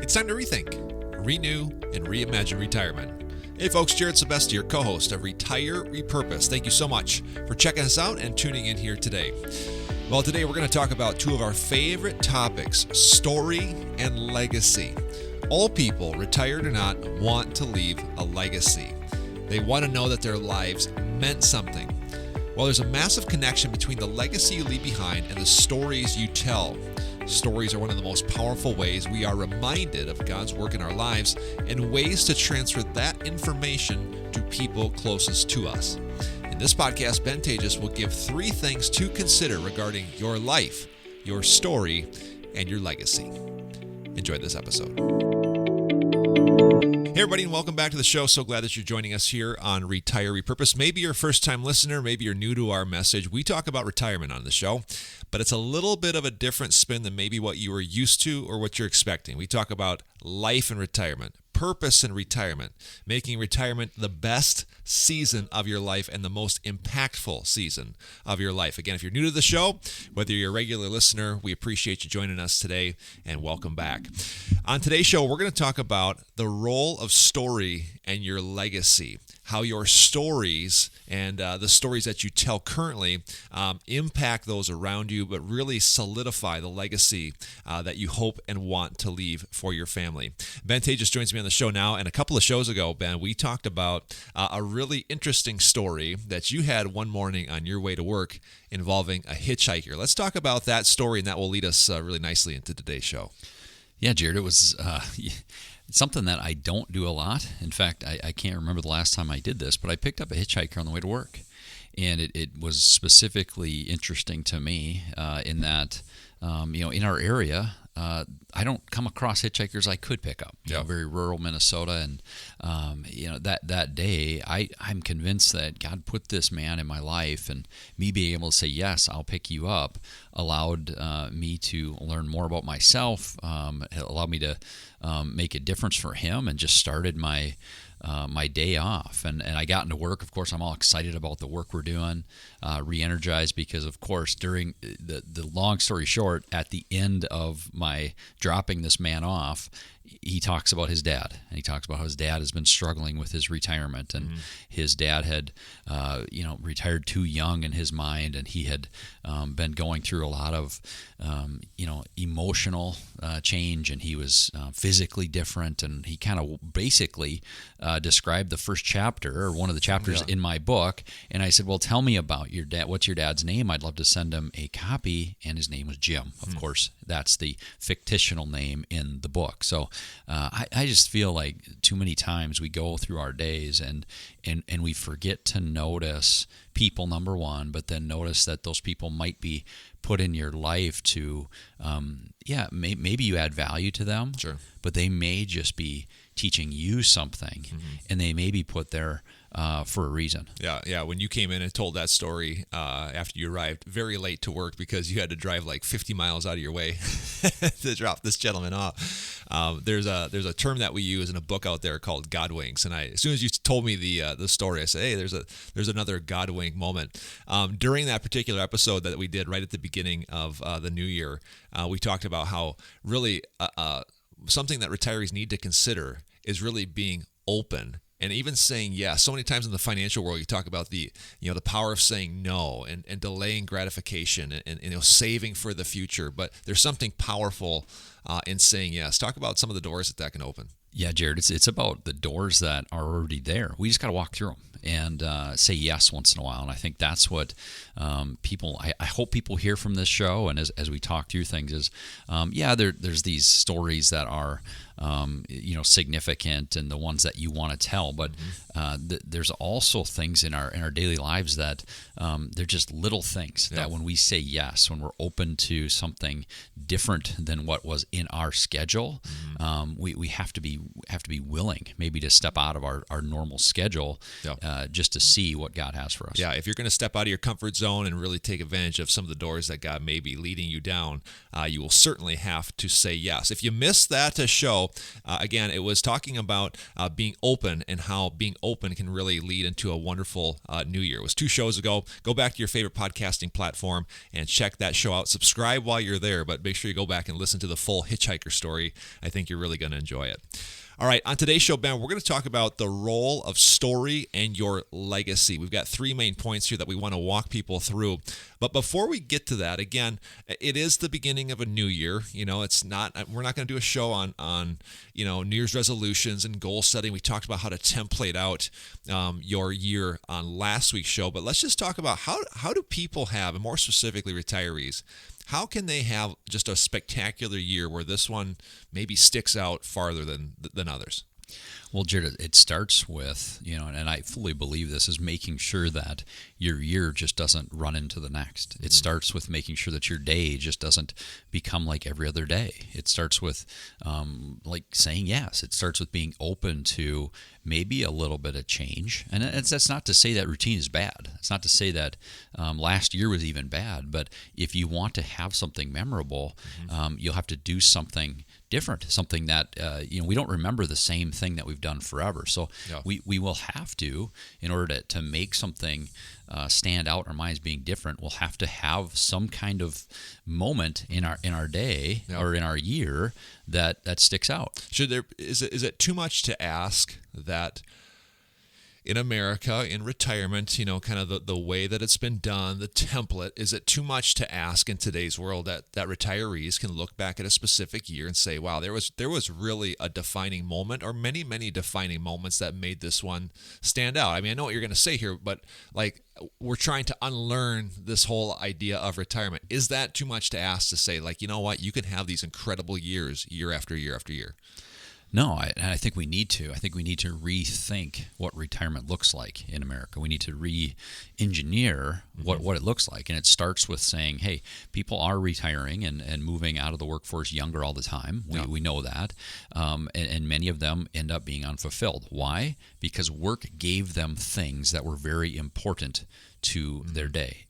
It's time to rethink, renew, and reimagine retirement. Hey folks, Jared Sebesti, your co-host of Retire Repurpose. Thank you so much for checking us out and tuning in here today. Well, today we're going to talk about two of our favorite topics, story and legacy. All people, retired or not, want to leave a legacy. They want to know that their lives meant something. Well, there's a massive connection between the legacy you leave behind and the stories you tell. Stories are one of the most powerful ways we are reminded of God's work in our lives and ways to transfer that information to people closest to us. In this podcast, Taatjes will give 3 things to consider regarding your life, your story, and your legacy. Enjoy this episode. Hey everybody, and welcome back to the show. So glad that you're joining us here on Retire Repurpose. Maybe you're a first-time listener, maybe you're new to our message. We talk about retirement on the show, but it's a little bit of a different spin than maybe what you were used to or what you're expecting. We talk about life and retirement, purpose in retirement, making retirement the best season of your life and the most impactful season of your life. Again, if you're new to the show, whether you're a regular listener, we appreciate you joining us today and welcome back. On today's show, we're going to talk about the role of story and your legacy, how your stories and the stories that you tell currently impact those around you, but really solidify the legacy that you hope and want to leave for your family. Taatjes joins me on the show now, and a couple of shows ago, Ben, we talked about a really interesting story that you had one morning on your way to work involving a hitchhiker. Let's talk about that story, and that will lead us really nicely into today's show. Yeah, Jared, it was something that I don't do a lot. In fact, I can't remember the last time I did this, but I picked up a hitchhiker on the way to work. And it was specifically interesting to me in that, in our area, I don't come across hitchhikers I could pick up. Yeah. Very rural Minnesota, and that day, I'm convinced that God put this man in my life, and me being able to say yes, I'll pick you up, allowed me to learn more about myself. It allowed me to make a difference for him, and just started my day off. And I got into work. Of course, I'm all excited about the work we're doing, re-energized, because, of course, during the long story short, at the end of my dropping this man off, he talks about his dad, and he talks about how his dad has been struggling with his retirement, and his dad had, retired too young in his mind, and he had been going through a lot of, emotional change, and he was physically different, and he kind of basically described the first chapter, or one of the chapters in my book, and I said, well, tell me about your dad. What's your dad's name? I'd love to send him a copy, and his name was Jim. Of course, that's the fictional name in the book. So I just feel like too many times we go through our days and we forget to notice people, number one, but then notice that those people might be put in your life to, maybe you add value to them, Sure. but they may just be teaching you something, and they may be put there for a reason. Yeah. When you came in and told that story after you arrived very late to work because you had to drive like 50 miles out of your way to drop this gentleman off. There's a term that we use in a book out there called God winks, and as soon as you told me the story, I said, hey, there's another God wink moment. During that particular episode that we did right at the beginning of the new year, we talked about how really something that retirees need to consider is really being open and even saying yes. So many times in the financial world, you talk about the power of saying no and delaying gratification and saving for the future. But there's something powerful in saying yes. Talk about some of the doors that can open. Yeah, Jared, it's about the doors that are already there. We just got to walk through them and say yes once in a while. And I think that's what people, I hope people hear from this show. And as we talk through things is, there's these stories that are, significant and the ones that you want to tell. But there's also things in our daily lives that they're just little things that when we say yes, when we're open to something different than what was in our schedule, we have to be willing maybe to step out of our normal schedule just to see what God has for us. Yeah, if you're going to step out of your comfort zone and really take advantage of some of the doors that God may be leading you down, you will certainly have to say yes. If you missed that show, again, it was talking about being open and how being open can really lead into a wonderful new year. It was 2 shows ago. Go back to your favorite podcasting platform and check that show out. Subscribe while you're there, but make sure you go back and listen to the full hitchhiker story. I think you're really going to enjoy it. All right, on today's show, Ben, we're going to talk about the role of story and your legacy. We've got 3 main points here that we want to walk people through. But before we get to that, again, it is the beginning of a new year. It's not. We're not going to do a show on New Year's resolutions and goal setting. We talked about how to template out your year on last week's show. But let's just talk about how do people have, and more specifically retirees, how can they have just a spectacular year where this one maybe sticks out farther than others? Well, Jared, it starts with, and I fully believe this, is making sure that your year just doesn't run into the next. It starts with making sure that your day just doesn't become like every other day. It starts with like saying yes. It starts with being open to maybe a little bit of change. And that's not to say that routine is bad. It's not to say that last year was even bad. But if you want to have something memorable, you'll have to do something different, something that we don't remember the same thing that we've done forever. So we will have to, in order to make something stand out, our minds being different, we'll have to have some kind of moment in our day or in our year that sticks out. Is it too much to ask that in America, in retirement, kind of the way that it's been done, the template, is it too much to ask in today's world that retirees can look back at a specific year and say, wow, there was really a defining moment, or many, many defining moments that made this one stand out? I mean, I know what you're going to say here, but like, we're trying to unlearn this whole idea of retirement. Is that too much to ask to say, like, you know what, you can have these incredible years year after year after year? No, I think we need to. I think we need to rethink what retirement looks like in America. We need to re-engineer what it looks like. And it starts with saying, hey, people are retiring and moving out of the workforce younger all the time. We know that. And many of them end up being unfulfilled. Why? Because work gave them things that were very important to their day,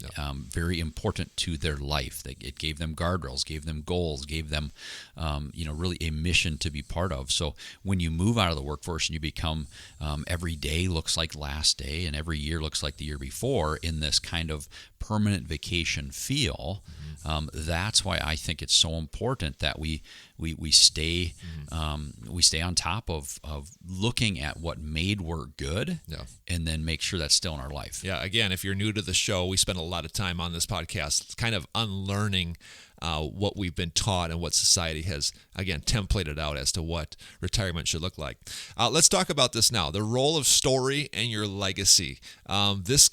very important to their life. It gave them guardrails, gave them goals, gave them, really a mission to be part of. So when you move out of the workforce and you become, every day looks like last day and every year looks like the year before in this kind of permanent vacation feel, that's why I think it's so important that we stay on top of looking at what made work good, and then make sure that's still in our life. Yeah. Again, if you're new to the show, we spend a lot of time on this podcast kind of unlearning what we've been taught and what society has, again, templated out as to what retirement should look like. Let's talk about this now, the role of story and your legacy. This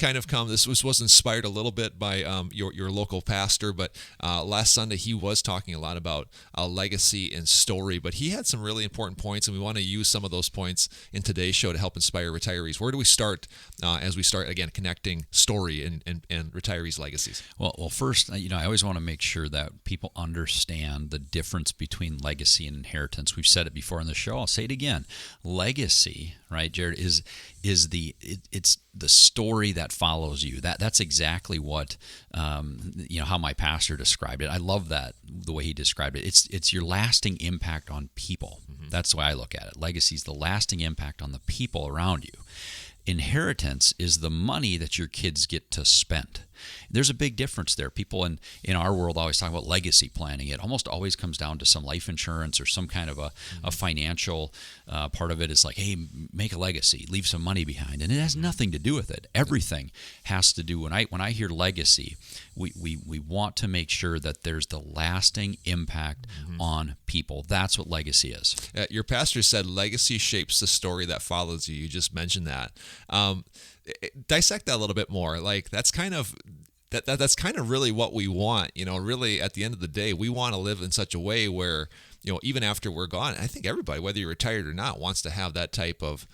was inspired a little bit by your local pastor, but last Sunday he was talking a lot about legacy and story, but he had some really important points, and we want to use some of those points in today's show to help inspire retirees. Where do we start as we start, again, connecting story and retirees' legacies? Well, first, I always want to make sure that people understand the difference between legacy and inheritance. We've said it before on the show. I'll say it again. Legacy, right, Jared, is it's the story that follows you. That's exactly what how my pastor described it. I love that, the way he described it. It's your lasting impact on people. That's the way I look at it. Legacy is the lasting impact on the people around you. Inheritance is the money that your kids get to spend. There's a big difference there. People in our world always talk about legacy planning. It almost always comes down to some life insurance or some kind of a financial part of it. Is like, hey, make a legacy, leave some money behind. And it has nothing to do with it. Everything has to do, when I hear legacy, we want to make sure that there's the lasting impact on people. That's what legacy is. Your pastor said legacy shapes the story that follows you. You just mentioned that. Dissect that a little bit more. Like, that's kind of really what we want. Really, at the end of the day, we want to live in such a way where, even after we're gone, I think everybody, whether you're retired or not, wants to have that type of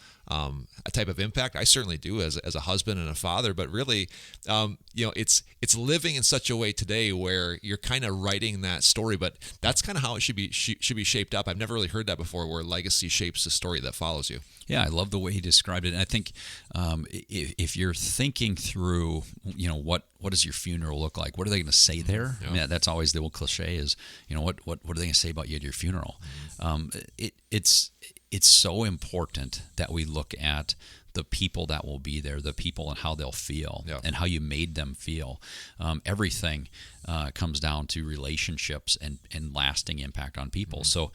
impact. I certainly do as a husband and a father, but really, it's living in such a way today where you're kind of writing that story, but that's kind of how it should be shaped up. I've never really heard that before, where legacy shapes the story that follows you. Yeah, I love the way he described it. And I think if you're thinking through, what does your funeral look like? What are they going to say there? Yeah. I mean, that's always the old cliche is, what are they going to say about you at your funeral? it's so important that we look at the people that will be there, the people and how they'll feel, Yeah. and how you made them feel. Everything comes down to relationships and lasting impact on people. So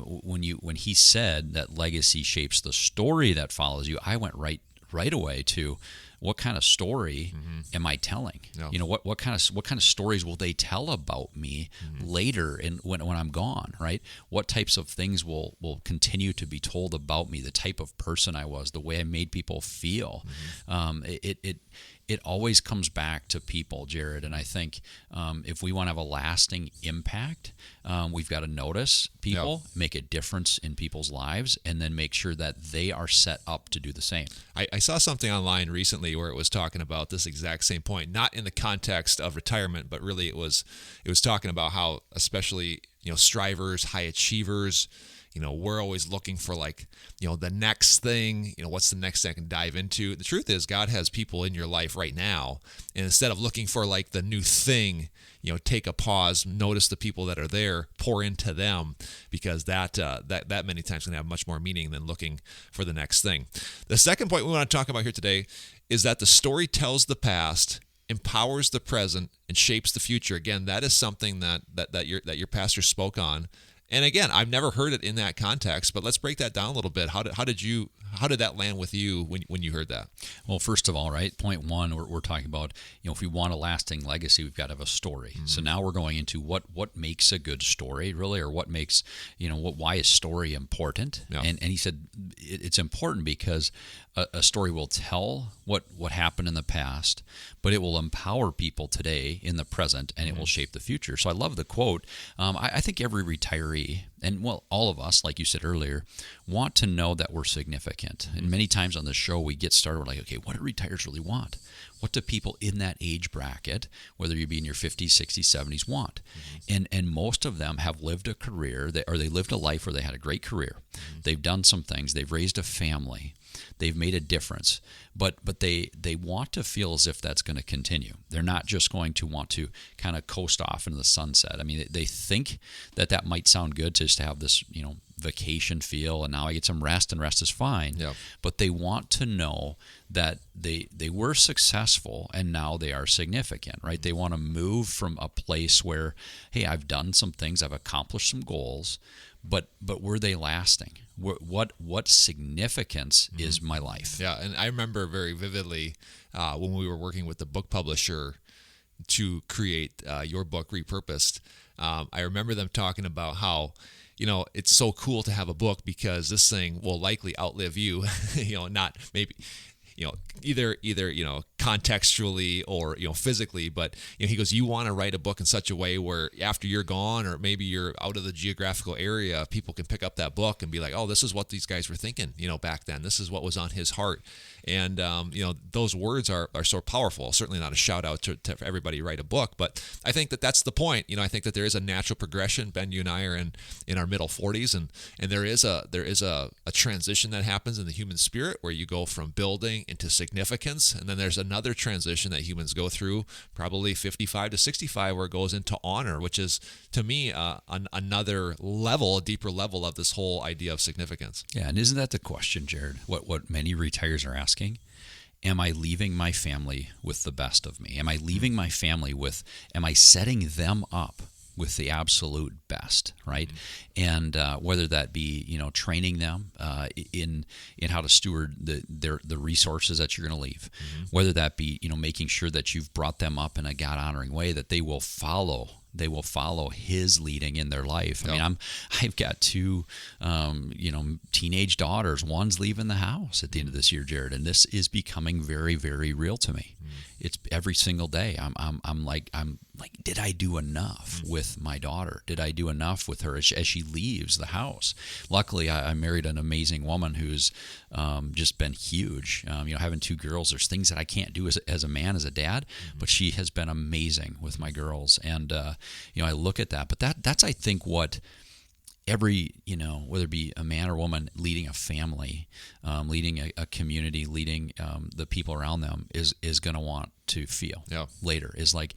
when he said that legacy shapes the story that follows you, I went right away to, what kind of story am I telling? Yeah. What kind of stories will they tell about me later when I'm gone, right? What types of things will continue to be told about me, the type of person I was, the way I made people feel. It always comes back to people, Jared. And I think if we want to have a lasting impact, we've got to notice people, make a difference in people's lives, and then make sure that they are set up to do the same. I saw something online recently where it was talking about this exact same point, not in the context of retirement, but really it was talking about how, especially, strivers, high achievers, we're always looking for, like, the next thing, what's the next thing I can dive into. The truth is, God has people in your life right now. And instead of looking for, like, the new thing, take a pause, notice the people that are there, pour into them, because that many times can have much more meaning than looking for the next thing. The second point we want to talk about here today is that the story tells the past, empowers the present, and shapes the future. Again, that is something that your pastor spoke on. And again, I've never heard it in that context, but let's break that down a little bit. How did that land with you when you heard that? Well, first of all, right, point one, we're talking about, if we want a lasting legacy, we've got to have a story. So now we're going into what makes a good story, really, or what makes, why is story important? Yeah. And he said it's important because a story will tell what happened in the past, but it will empower people today in the present, and it will shape the future. So I love the quote. I think every retiree, and all of us, like you said earlier, want to know that we're significant. And many times on the show, we get started, we're like, okay, what do retirees really want? What do people in that age bracket, whether you be in your 50s, 60s, 70s, want? And most of them have lived a career, or they lived a life where they had a great career. They've done some things. They've raised a family. They've made a difference, but they want to feel as if that's going to continue. They're not just going to want to kind of coast off into the sunset. I mean, they think that might sound good to just have this, vacation feel, and now I get some rest, and rest is fine. Yep. But they want to know that they were successful and now they are significant, right? They want to move from a place where, hey, I've done some things, I've accomplished some goals, but were they lasting? What significance is my life? Yeah, and I remember very vividly when we were working with the book publisher to create your book, Repurposed. I remember them talking about how, it's so cool to have a book because this thing will likely outlive you, not maybe, either contextually or physically, but he goes, you want to write a book in such a way where after you're gone, or maybe you're out of the geographical area, people can pick up that book and be like, oh, this is what these guys were thinking back then. This is what was on his heart. And those words are so powerful. Certainly not a shout out to everybody write a book, but I think that's the point. I think that there is a natural progression. Ben, you and I are in our middle 40s, and there is a transition that happens in the human spirit where you go from building into significance, and then there's another transition that humans go through, probably 55 to 65, where it goes into honor, which is, to me, another level, a deeper level of this whole idea of significance. Yeah, and isn't that the question, Jared? What many retirees are asking? Am I leaving my family with the best of me? Am I leaving my family am I setting them up with the absolute best, right? And whether that be, training them in how to steward the resources that you're going to leave, whether that be, making sure that you've brought them up in a God-honoring way, that they will follow his leading in their life. I mean, I've got two, teenage daughters. One's leaving the house at the end of this year, Jared, and this is becoming very, very real to me. It's every single day. I'm like, did I do enough with my daughter? Did I do enough with her as she leaves the house? Luckily, I married an amazing woman who's just been huge. Having two girls, there's things that I can't do as a man, as a dad, but she has been amazing with my girls. And, I look at that, but that's, I think, what every, whether it be a man or woman leading a family, leading a community, leading the people around them is going to want to feel later, is like,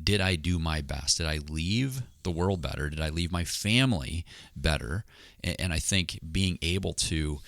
did I do my best? Did I leave the world better? Did I leave my family better? And I think being able to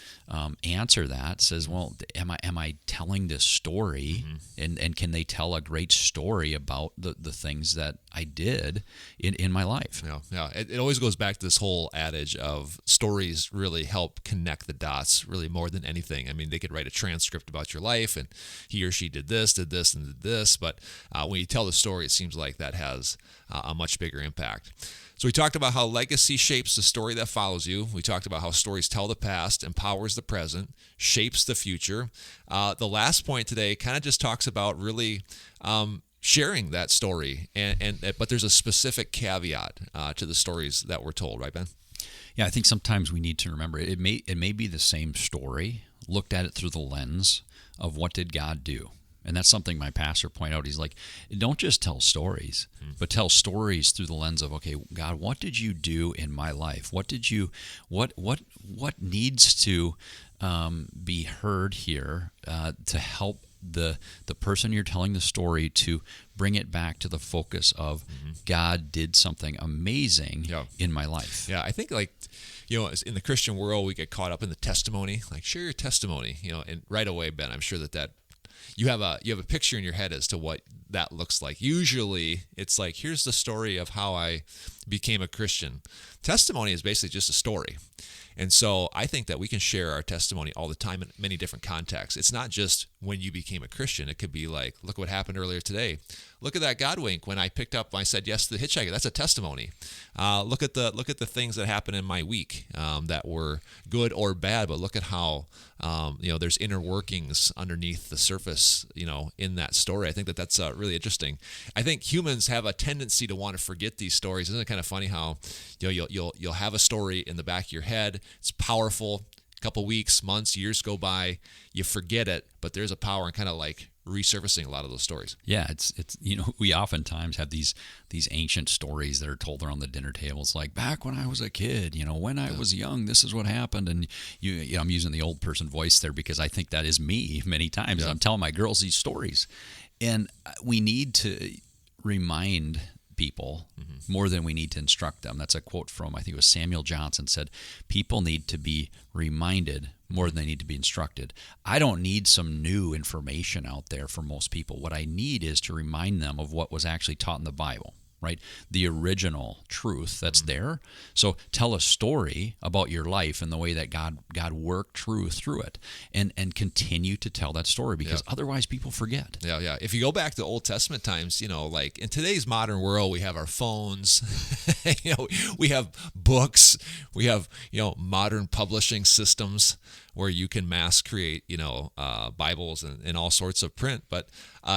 answer that says, well, am I telling this story, and can they tell a great story about the things that I did in my life? Yeah. It always goes back to this whole adage of stories really help connect the dots, really more than anything. I mean, they could write a transcript about your life, and he or she did this, and did this, but when you tell the story, it seems like that has a much bigger impact. So we talked about how legacy shapes the story that follows you. We talked about how stories tell the past, empowers the present, shapes the future. The last point today kind of just talks about really sharing that story, but there's a specific caveat to the stories that we're told, right, Ben? Yeah, I think sometimes we need to remember it may be the same story, looked at it through the lens of what did God do. And that's something my pastor pointed out. He's like, don't just tell stories, but tell stories through the lens of, okay, God, what did you do in my life? What needs to be heard here to help the person you're telling the story to bring it back to the focus of God did something amazing in my life. Yeah, I think in the Christian world, we get caught up in the testimony, like share your testimony, and right away, Ben, I'm sure that you have a picture in your head as to what that looks like. Usually it's like, here's the story of how I became a Christian. Testimony is basically just a story. And so I think that we can share our testimony all the time in many different contexts. It's not just when you became a Christian. It could be like, look what happened earlier today. Look at that God wink when I said yes to the hitchhiker. That's a testimony. Look at the things that happened in my week that were good or bad, but look at how there's inner workings underneath the surface, in that story. I think that's really interesting. I think humans have a tendency to want to forget these stories. Isn't it kind of funny how you'll have a story in the back of your head? It's powerful. A couple weeks, months, years go by, you forget it, but there's a power in kind of like resurfacing a lot of those stories. Yeah, it's we oftentimes have these ancient stories that are told around the dinner tables, like back when I was a kid, when I was young, this is what happened. And I'm using the old person voice there because I think that is me many times. Yeah. I'm telling my girls these stories, and we need to remind people more than we need to instruct them. That's a quote from, I think it was Samuel Johnson, said, people need to be reminded more than they need to be instructed. I don't need some new information out there for most people. What I need is to remind them of what was actually taught in the Bible, right? The original truth that's there. So tell a story about your life and the way that God worked through it, and continue to tell that story, because otherwise people forget. Yeah. If you go back to Old Testament times, like in today's modern world, we have our phones, we have books, we have, modern publishing systems where you can mass create, Bibles and all sorts of print. But,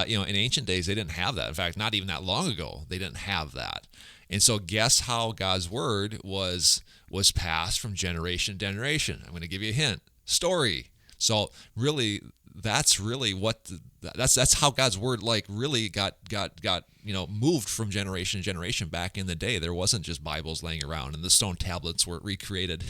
in ancient days, they didn't have that. In fact, not even that long ago, they didn't have that. And so guess how God's word was passed from generation to generation? I'm going to give you a hint. Story. So really, that's really that's how God's word really got moved from generation to generation. Back in the day, there wasn't just Bibles laying around, and the stone tablets were recreated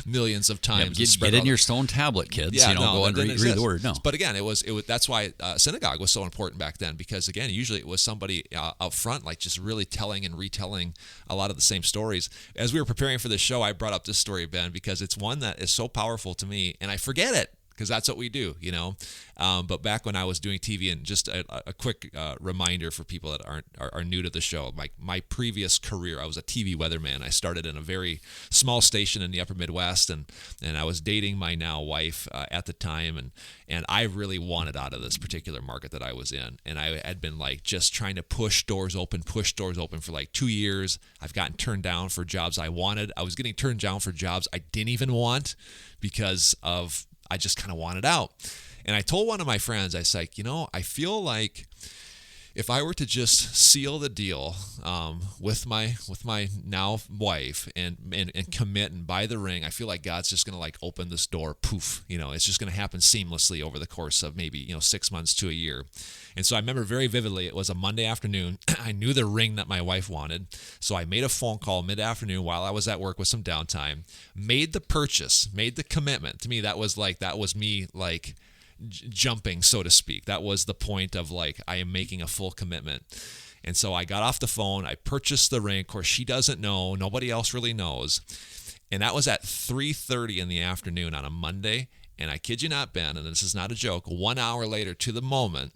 millions of times. Get in your stone tablet, kids. Go and read the word. No, but again, it was that's why synagogue was so important back then, because again, usually it was somebody up front, like just really telling and retelling a lot of the same stories. As we were preparing for this show, I brought up this story, Ben, because it's one that is so powerful to me, and I forget it, because that's what we do, But back when I was doing TV, and just a quick reminder for people that are new to the show, my previous career, I was a TV weatherman. I started in a very small station in the upper Midwest, and I was dating my now wife at the time, and I really wanted out of this particular market that I was in, and I had been just trying to push doors open for 2 years. I've gotten turned down for jobs I wanted. I was getting turned down for jobs I didn't even want because of I just kind of wanted out. And I told one of my friends, I was like, I feel like if I were to just seal the deal with my now wife and commit and buy the ring, I feel like God's just going to open this door, poof, it's just going to happen seamlessly over the course of maybe 6 months to a year. And so I remember very vividly, it was a Monday afternoon. I knew the ring that my wife wanted, so I made a phone call mid-afternoon while I was at work with some downtime, made the purchase, made the commitment. To me, that was me jumping, so to speak. That was the point of I am making a full commitment. And so I got off the phone. I purchased the ring. Of course, she doesn't know. Nobody else really knows. And that was at 3:30 in the afternoon on a Monday. And I kid you not, Ben, and this is not a joke, 1 hour later to the moment,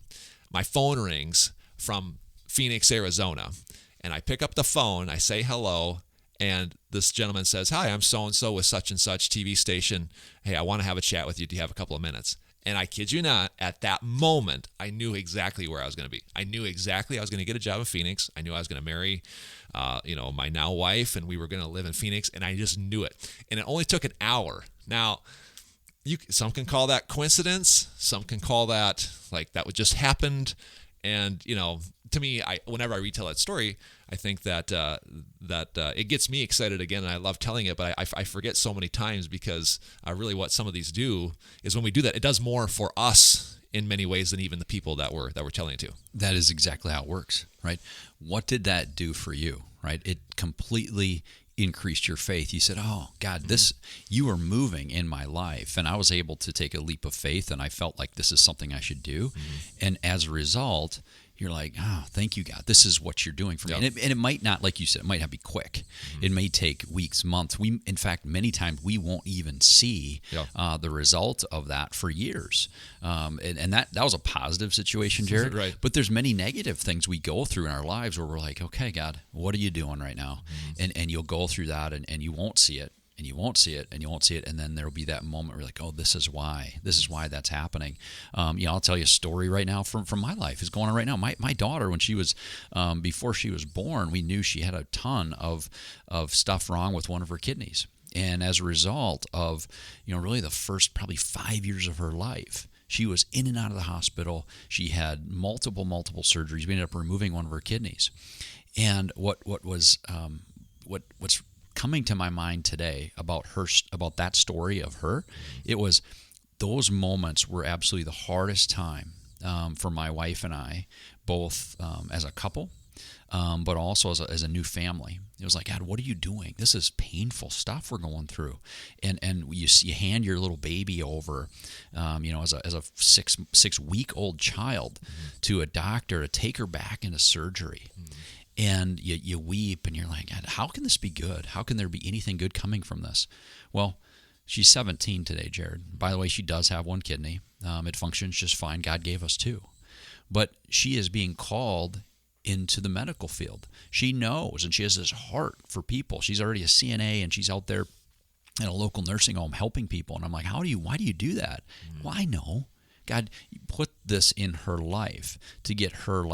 my phone rings from Phoenix, Arizona. And I pick up the phone. I say hello. And this gentleman says, "Hi, I'm so-and-so with such and such TV station. Hey, I want to have a chat with you. Do you have a couple of minutes?" And I kid you not, at that moment, I knew exactly where I was going to be. I knew exactly I was going to get a job in Phoenix. I knew I was going to marry, my now wife, and we were going to live in Phoenix, and I just knew it. And it only took an hour. Now, some can call that coincidence. Some can call that like that just happened. And to me, whenever I retell that story, I think that it gets me excited again, and I love telling it. But I forget so many times because really what some of these do is when we do that, it does more for us in many ways than even the people that we're telling it to. That is exactly how it works, right? What did that do for you, right? It completely increased your faith. You said, "Oh God, you are moving in my life," and I was able to take a leap of faith, and I felt like this is something I should do. And as a result, you're like, "Oh, thank you, God. This is what you're doing for me." Yep. And it might not, like you said, it might not be quick. It may take weeks, months. In fact, many times we won't even see the result of that for years. And that was a positive situation, Jared. Right. But there's many negative things we go through in our lives where we're like, "Okay, God, what are you doing right now?" And you'll go through that and you won't see it. And you won't see it, and you won't see it, and then there'll be that moment where you're like, "Oh, this is why that's happening." I'll tell you a story right now from my life. Is going on right now. My daughter, when she was before she was born, we knew she had a ton of stuff wrong with one of her kidneys, and as a result of really the first probably 5 years of her life, she was in and out of the hospital. She had multiple surgeries. We ended up removing one of her kidneys, and what's coming to my mind today about that story of her, it was those moments were absolutely the hardest time for my wife and I, both as a couple, but also as a new family. It was like, "God, what are you doing? This is painful stuff we're going through." And you hand your little baby over, as a 6-week-old child to a doctor to take her back into surgery. And you weep, and you're like, "God, how can this be good? How can there be anything good coming from this?" Well, she's 17 today, Jared. By the way, she does have one kidney. It functions just fine. God gave us two. But she is being called into the medical field. She knows, and she has this heart for people. She's already a CNA, and she's out there in a local nursing home helping people. And I'm like, why do you do that? Well, I know. God put this in her life to get her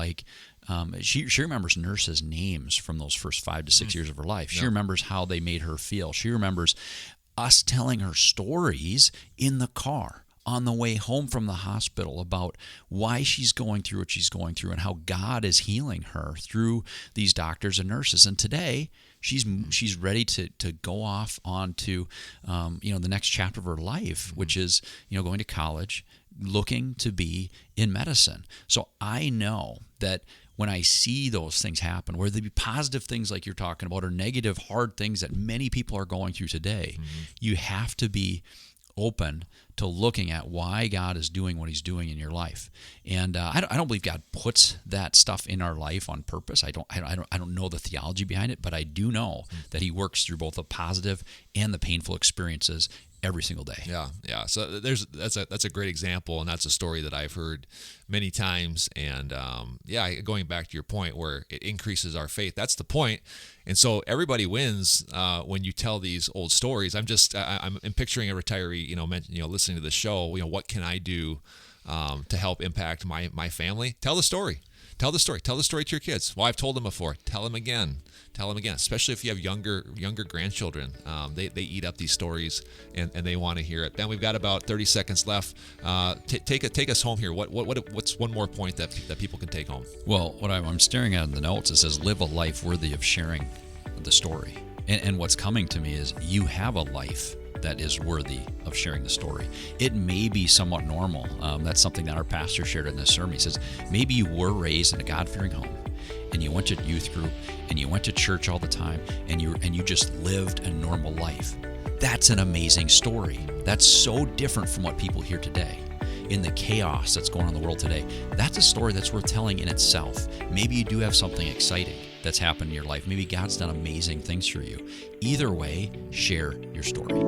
she remembers nurses' names from those first 5 to 6 years of her life. She remembers how they made her feel. She remembers us telling her stories in the car on the way home from the hospital about why she's going through what she's going through and how God is healing her through these doctors and nurses. And today, she's ready to go off onto the next chapter of her life, which is going to college, looking to be in medicine. So I know that when I see those things happen, whether they be positive things like you're talking about or negative, hard things that many people are going through today, you have to be open to looking at why God is doing what he's doing in your life. And I don't believe God puts that stuff in our life on purpose. I don't know the theology behind it, but I do know that he works through both the positive and the painful experiences every single day. Yeah. So that's a great example, and that's a story that I've heard many times. And going back to your point where it increases our faith, that's the point. And so everybody wins when you tell these old stories. I'm picturing a retiree, listening to the show. What can I do to help impact my family? Tell the story. Tell the story. Tell the story to your kids. Well, I've told them before. Tell them again. Tell them again. Especially if you have younger grandchildren, they eat up these stories and they want to hear it. Ben, we've got about 30 seconds left. Take us home here. What's one more point that people can take home? Well, what I'm staring at in the notes, it says live a life worthy of sharing the story. And what's coming to me is you have a life that is worthy of sharing the story. It may be somewhat normal. That's something that our pastor shared in this sermon. He says, maybe you were raised in a God-fearing home, and you went to youth group, and you went to church all the time, and you just lived a normal life. That's an amazing story. That's so different from what people hear today. in the chaos that's going on in the world today, that's a story that's worth telling in itself. Maybe you do have something exciting that's happened in your life. Maybe God's done amazing things for you. Either way, share your story.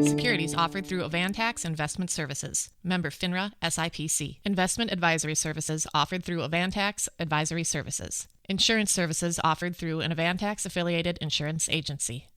Securities offered through Avantax Investment Services. Member FINRA SIPC. Investment advisory services offered through Avantax Advisory Services. Insurance services offered through an Avantax affiliated insurance agency.